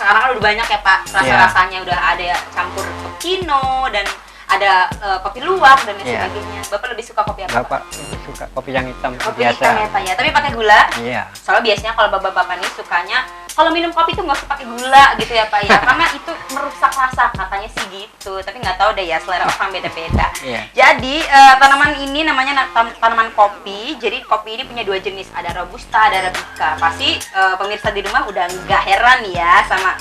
sekarang kan udah banyak ya Pak, rasa-rasanya udah ada campur cappuccino dan ada kopi luwak dan lain Iya. sebagainya. Bapak lebih suka kopi apa Pak? Bapak lebih suka kopi yang hitam Kopi biasa. hitam ya Pak ya, tapi pakai gula? Iya. Soalnya biasanya kalau bapak-bapak nih sukanya kalau minum kopi itu nggak usah pakai gula gitu ya Pak ya, karena itu merusak rasa katanya sih gitu. Tapi nggak tahu deh ya, selera orang beda-beda. Iya. Jadi tanaman ini namanya tanaman kopi. Jadi kopi ini punya 2 jenis, ada robusta, ada arabica. Pasti pemirsa di rumah udah nggak heran ya sama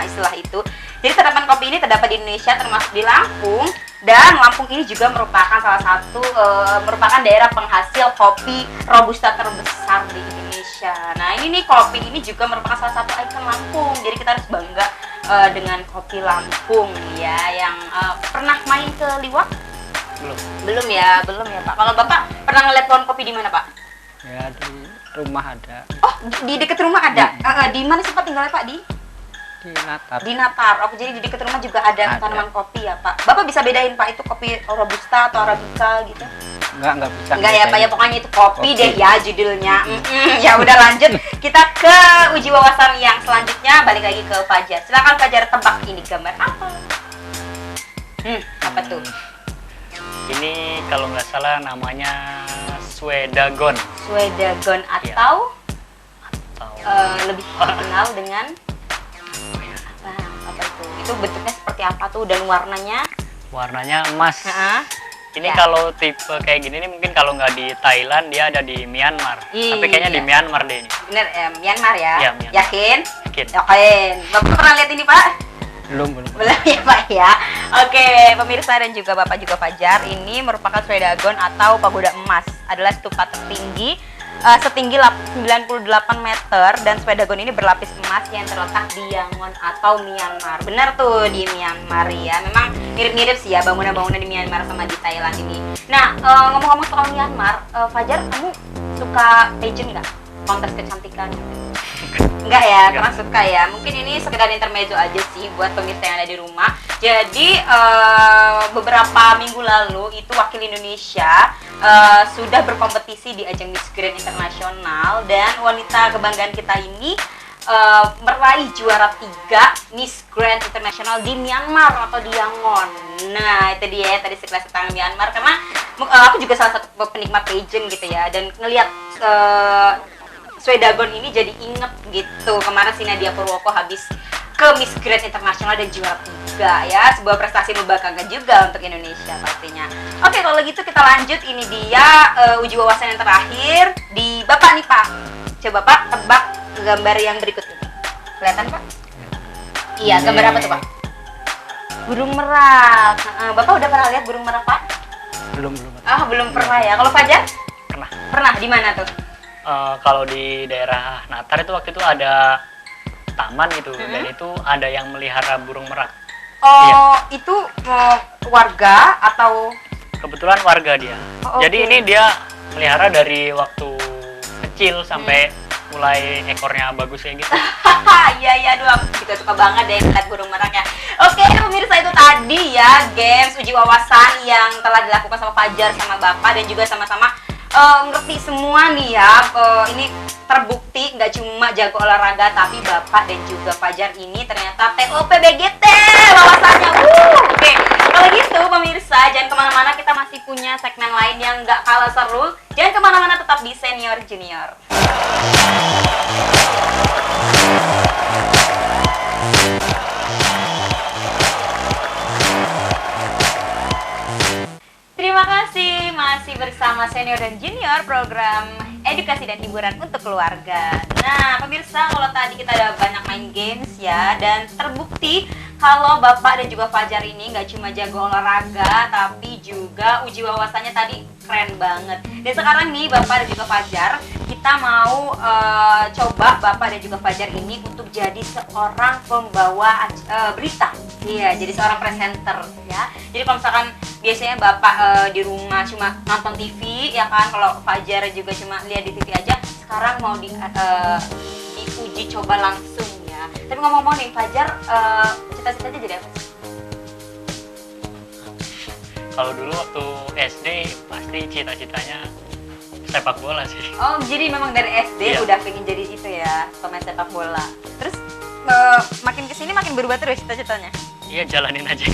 istilah itu. Jadi tanaman kopi ini terdapat di Indonesia, termasuk di Lampung. Dan Lampung ini juga merupakan salah satu merupakan daerah penghasil kopi robusta terbesar di Indonesia. Nah ini nih, kopi ini juga merupakan salah satu ikon Lampung. Jadi kita harus bangga dengan kopi Lampung ya. Yang pernah main ke Liwak? Belum. Belum ya Pak. Kalau Bapak pernah ngeliat pohon kopi di mana Pak? Ya di rumah ada. Oh, di dekat rumah ada. Di mana sih Pak tinggalnya Pak? Di Natar. Di Natar. Oke, jadi di dekat rumah juga ada Ada. tanaman kopi ya Pak. Bapak bisa bedain Pak itu kopi robusta atau arabica gitu? Enggak bisa. Enggak ya Pak ya, bedain. pokoknya itu kopi Kopi. deh ya judulnya. Ya udah lanjut, kita ke uji wawasan yang selanjutnya. Balik lagi ke Fajar. Silakan Fajar, tebak ini gambar apa? Apa tuh? Ini kalau nggak salah namanya Swedagon. Swedagon Iya. atau Atau lebih dikenal dengan apa itu? Itu bentuknya seperti apa tuh dan warnanya? warnanya emas. Heeh. Ini Ya. kalau tipe kayak gini nih mungkin kalau nggak di Thailand dia ada di Myanmar. Tapi kayaknya di Iya. Myanmar deh ini. Bener, Myanmar ya? Iya, Myanmar. Yakin? Yakin. Yakin. Bapak pernah lihat ini Pak? Belum. Belum ya Pak ya. Oke, pemirsa dan juga Bapak juga Fajar, ini merupakan Swedagon atau pagoda emas. Adalah stupa tertinggi setinggi 98 meter dan Swedagon ini berlapis emas yang terletak di Yangon atau Myanmar. Benar tuh di Myanmar ya. Memang mirip-mirip sih ya bangunan-bangunan di Myanmar sama di Thailand ini. Nah, ngomong-ngomong soal Myanmar, Fajar, kamu suka pageant nggak? Kontes kecantikan? Enggak ya, karena suka ya. Mungkin ini sekedar intermezzo aja sih buat pemirsa yang ada di rumah. Jadi beberapa minggu lalu itu wakil Indonesia sudah berkompetisi di ajang Miss Grand Internasional dan wanita kebanggaan kita ini meraih juara 3 Miss Grand International di Myanmar atau di Yangon. Nah itu dia ya, tadi sekelas tentang Myanmar karena aku juga salah satu penikmat pageant gitu ya, dan ngelihat Swedagon ini jadi inget gitu. Kemarin si Nadia Purwoko habis ke Miss Grand Internasional dan juara 3 ya. Sebuah prestasi membanggakan juga untuk Indonesia pastinya. Oke, kalau gitu kita lanjut. Ini dia uji wawasan yang terakhir di Bapak nih Pak. Coba Pak tebak gambar yang berikut ini. Kelihatan Pak? Iya, gambar apa tuh Pak? Burung merak. Bapak udah pernah lihat burung merak Pak? Belum. Belum pernah ya. Kalau Fajar? Pernah. Pernah, di mana tuh? Kalau di daerah Natar itu waktu itu ada taman gitu, dan itu ada yang melihara burung merak. Oh, itu warga atau? Kebetulan warga dia. Oh, Jadi oke. ini dia melihara dari waktu kecil sampai mulai ekornya bagus kayak gitu. Iya, aduh aku juga suka banget deh ngeliat burung merak ya. Oke, pemirsa, itu tadi ya games uji wawasan yang telah dilakukan sama Fajar sama Bapak dan juga sama-sama ngerti semua nih ya. Ini terbukti nggak cuma jago olahraga tapi Bapak dan juga Fajar ini ternyata TOP BGT wawasannya. Oke, kalau gitu pemirsa jangan kemana-mana, kita masih punya segmen lain yang nggak kalah seru. Jangan kemana-mana, tetap di Senior Junior. Terima kasih masih bersama Senior dan Junior, program edukasi dan hiburan untuk keluarga. Nah, pemirsa, kalau tadi kita ada banyak main games ya, dan terbukti kalau Bapak dan juga Fajar ini nggak cuma jago olahraga, tapi juga uji wawasannya tadi keren banget. Dan sekarang nih Bapak dan juga Fajar, kita mau coba Bapak dan juga Fajar ini untuk jadi seorang pembawa berita. Iya, jadi seorang presenter ya. Jadi kalau misalkan biasanya Bapak di rumah cuma nonton TV ya kan, kalau Fajar juga cuma lihat di TV aja, sekarang mau diuji coba langsung ya. Tapi ngomong-ngomong nih Fajar, cita-citanya jadi apa sih? Kalau dulu waktu SD pasti cita-citanya sepak bola sih. Oh, jadi memang dari SD Iya. udah pengen jadi itu ya, pemain sepak bola. Terus makin kesini makin berubah terus cita-citanya. Iya, jalanin aja.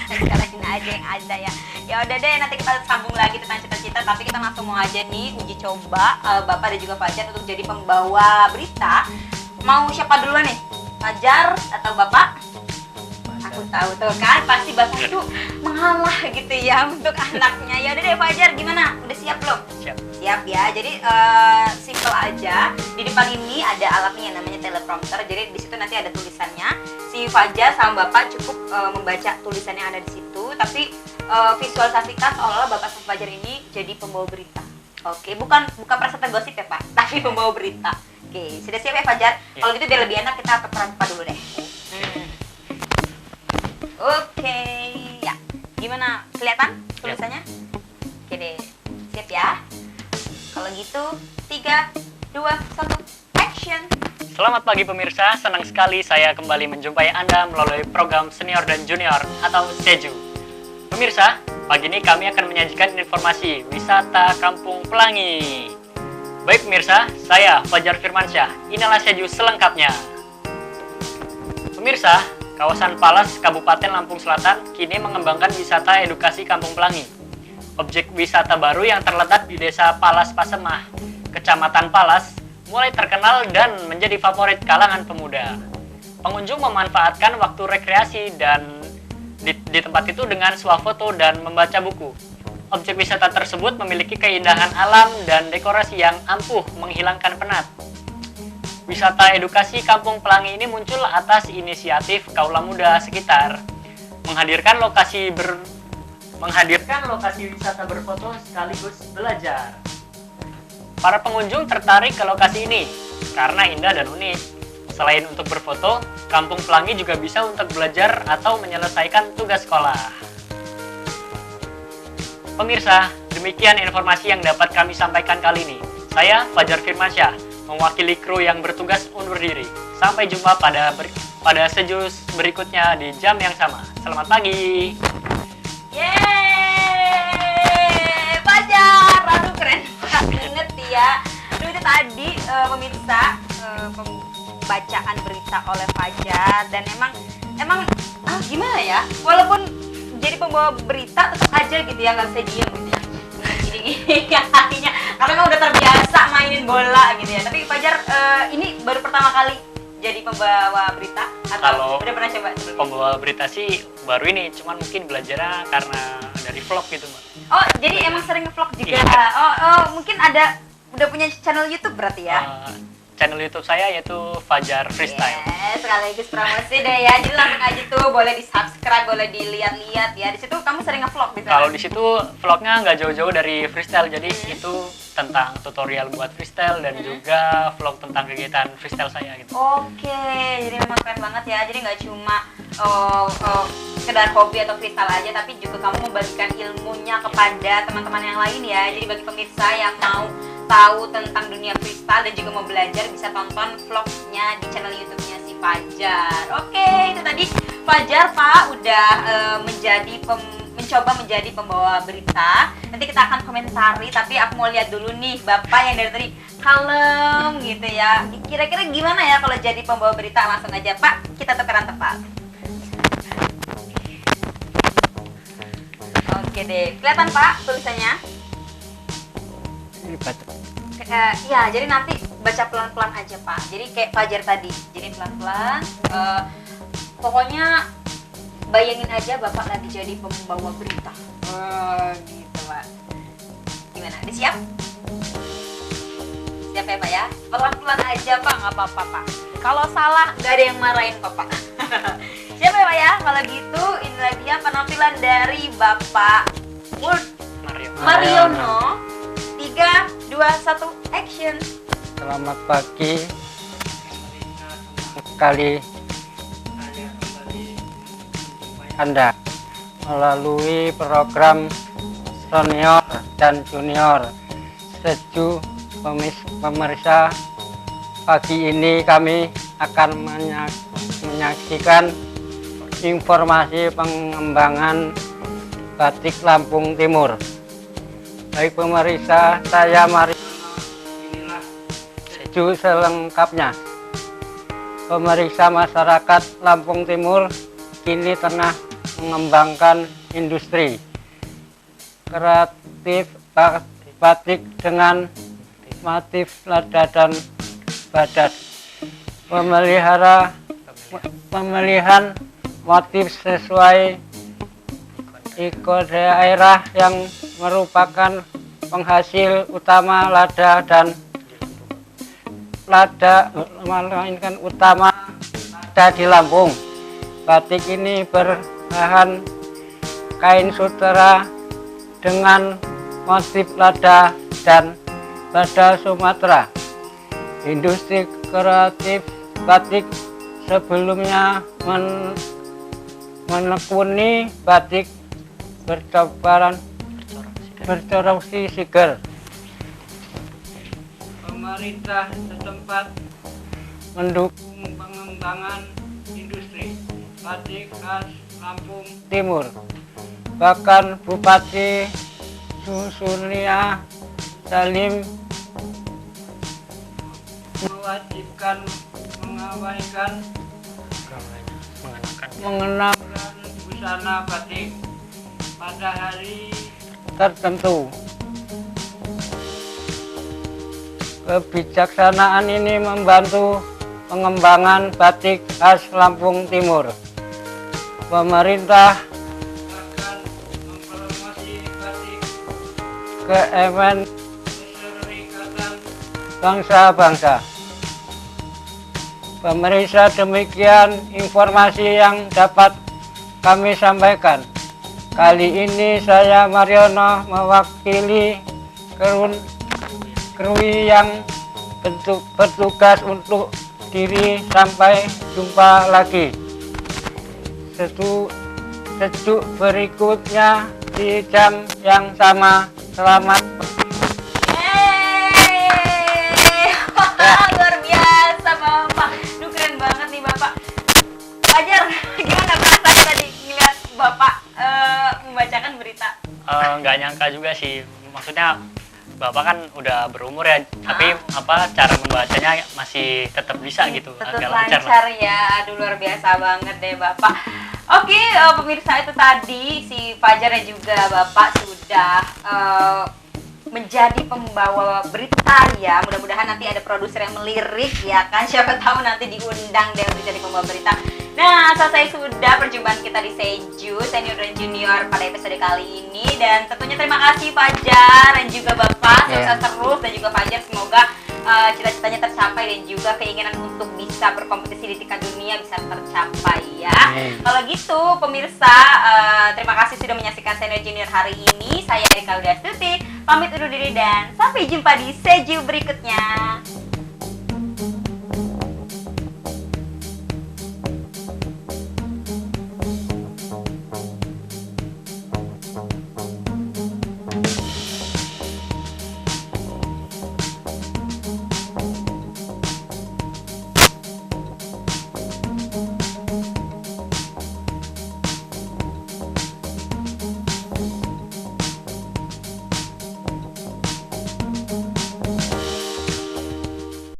Jalanin aja yang ada ya. Ya udah deh, nanti kita sambung lagi tentang cita-cita. Tapi kita langsung mau aja nih uji coba Bapak dan juga Fajar untuk jadi pembawa berita. Mau siapa duluan nih? Fajar atau Bapak? Aku tahu tuh kan, pasti Bapak itu mengalah gitu ya untuk anaknya. Ya udah deh Fajar, gimana? Udah siap belum? Siap. Siap ya. Jadi simple aja. Di depan ini ada alatnya yang namanya teleprompter. Jadi di situ nanti ada tulisannya. Si Fajar sama Bapak cukup membaca tulisan yang ada di situ, tapi visualisasikan seolah-olah Bapak sama Fajar ini jadi pembawa berita. Oke, bukan presenter gosip ya Pak, tapi pembawa berita. Oke, sudah siap ya Fajar? Ya. Kalau gitu biar lebih enak kita keteran Bapak dulu deh. Oke, ya. Gimana? Kelihatan tulisannya? Oke deh, siap ya. Kalau gitu, 3, 2, 1, action. Selamat pagi pemirsa, senang sekali saya kembali menjumpai Anda melalui program Senior dan Junior atau SEJU. Pemirsa, pagi ini kami akan menyajikan informasi wisata Kampung Pelangi. Baik pemirsa, saya Fajar Firmansyah, inilah SEJU selengkapnya. Pemirsa, kawasan Palas, Kabupaten Lampung Selatan kini mengembangkan wisata edukasi Kampung Pelangi. Objek wisata baru yang terletak di Desa Palas Pasemah, Kecamatan Palas, mulai terkenal dan menjadi favorit kalangan pemuda. Pengunjung memanfaatkan waktu rekreasi dan di tempat itu dengan swafoto dan membaca buku. Objek wisata tersebut memiliki keindahan alam dan dekorasi yang ampuh menghilangkan penat. Wisata edukasi Kampung Pelangi ini muncul atas inisiatif kaula muda sekitar, menghadirkan lokasi wisata berfoto sekaligus belajar. Para pengunjung tertarik ke lokasi ini karena indah dan unik. Selain untuk berfoto, Kampung Pelangi juga bisa untuk belajar atau menyelesaikan tugas sekolah. Pemirsa, demikian informasi yang dapat kami sampaikan kali ini. Saya Fajar Firmansyah, mewakili kru yang bertugas undur diri. Sampai jumpa pada SEJU berikutnya di jam yang sama. Selamat pagi. Yeay, Fajar, aduh keren banget ya. Aduh itu tadi pemirsa pembacaan berita oleh Fajar dan emang gimana ya? Walaupun jadi pembawa berita tetap aja gitu ya, nggak bisa diem gitu ya. Gini hatinya karena emang udah terbiasa mainin bola gitu ya. Tapi Fajar ini baru pertama kali jadi pembawa berita atau Kalau udah pernah coba sebelumnya? Pembawa berita sih baru ini, cuman mungkin belajarnya karena dari vlog gitu, Mbak. Oh, jadi emang sering vlog juga. Iya. Oh, mungkin udah punya channel YouTube berarti ya? Channel YouTube saya yaitu Fajar Freestyle. Sekaligus promosi deh ya. Jadi langsung aja tuh boleh di-subscribe, boleh dilihat-lihat ya. Di situ kamu sering nge-vlog gitu. Kalau di situ vlognya nggak jauh-jauh dari freestyle, jadi itu tentang tutorial buat freestyle dan juga vlog tentang kegiatan freestyle saya gitu. Oke, jadi memang keren banget ya. Jadi nggak cuma sekedar hobi atau freestyle aja, tapi juga kamu membagikan ilmunya kepada teman-teman yang lain ya. Jadi bagi pemirsa yang mau tahu tentang dunia freestyle dan juga mau belajar, bisa tonton vlognya di channel YouTube-nya si Fajar. Oke, itu tadi Fajar Pak udah mencoba menjadi pembawa berita. Nanti kita akan komentari, tapi aku mau lihat dulu nih Bapak yang dari tadi kalem gitu ya. Kira-kira gimana ya kalau jadi pembawa berita? Langsung aja Pak, kita tukeran tempat. Oke deh, kelihatan Pak tulisannya? Ya, jadi nanti baca pelan-pelan aja Pak. Jadi kayak Fajar tadi, jadi pelan-pelan. Pokoknya bayangin aja Bapak lagi jadi pembawa berita. Gitu Pak. Gimana? Udah siap? Siap ya Pak ya? Pelan-pelan aja Pak, nggak apa-apa Pak. Kalau salah nggak ada yang marahin kok Pak. Siap ya Pak ya? Kalau gitu inilah dia penampilan dari Bapak Mariono. 3, 2, 1, action. Selamat pagi. Sekali Anda melalui program Senior dan Junior SEJU. Pemirsa, pagi ini kami akan menyaksikan informasi pengembangan batik Lampung Timur. Baik pemirsa, saya inilah SEJU selengkapnya. Pemirsa, masyarakat Lampung Timur kini tengah mengembangkan industri kreatif batik dengan motif lada dan badat. Pemilihan motif sesuai ikon daerah yang merupakan penghasil utama lada melainkan utama lada di Lampung. Batik ini berbahan kain sutera dengan motif lada dan lada Sumatera. Industri kreatif batik sebelumnya menekuni batik bercorak siger. pemerintah setempat mendukung pengembangan industri batik khas Lampung Timur. Bahkan Bupati Susunia Salim mewajibkan mengabaikan mengenal busana batik pada hari tertentu. Kebijaksanaan ini membantu pengembangan batik khas Lampung Timur. Pemerintah akan mempromosi batik ke event Perserikatan bangsa-bangsa. Pemirsa, demikian informasi yang dapat kami sampaikan. Kali ini saya Mariono mewakili kru yang bertugas untuk diri. Sampai jumpa lagi. Sejuk berikutnya di jam yang sama. Selamat. Yeay! Luar biasa Bapak. Duh, keren banget nih Bapak. Fajar, gimana perasaan tadi ngeliat Bapak membacakan berita? Nggak nyangka juga sih, maksudnya Bapak kan udah berumur ya, tapi cara membacanya masih tetap bisa gitu, Tetap agak lancar lah. lancar ya. Aduh, luar biasa banget deh Bapak. Oke, pemirsa, itu tadi si Fajar dan juga Bapak sudah menjadi pembawa berita ya. Mudah-mudahan nanti ada produser yang melirik ya kan. Siapa tahu nanti diundang deh untuk jadi pembawa berita. Nah, selesai sudah perjumpaan kita di Seju Senior dan Junior pada episode kali ini. Dan tentunya terima kasih Fajar dan juga Bapak. Sukses terus, dan juga Fajar semoga cita-citanya tercapai dan juga keinginan untuk bisa berkompetisi di tingkat dunia bisa tercapai ya. Kalau gitu pemirsa, terima kasih sudah menyaksikan Senior Junior hari ini. Saya Eka Widastuti pamit undur diri dan sampai jumpa di Seju berikutnya.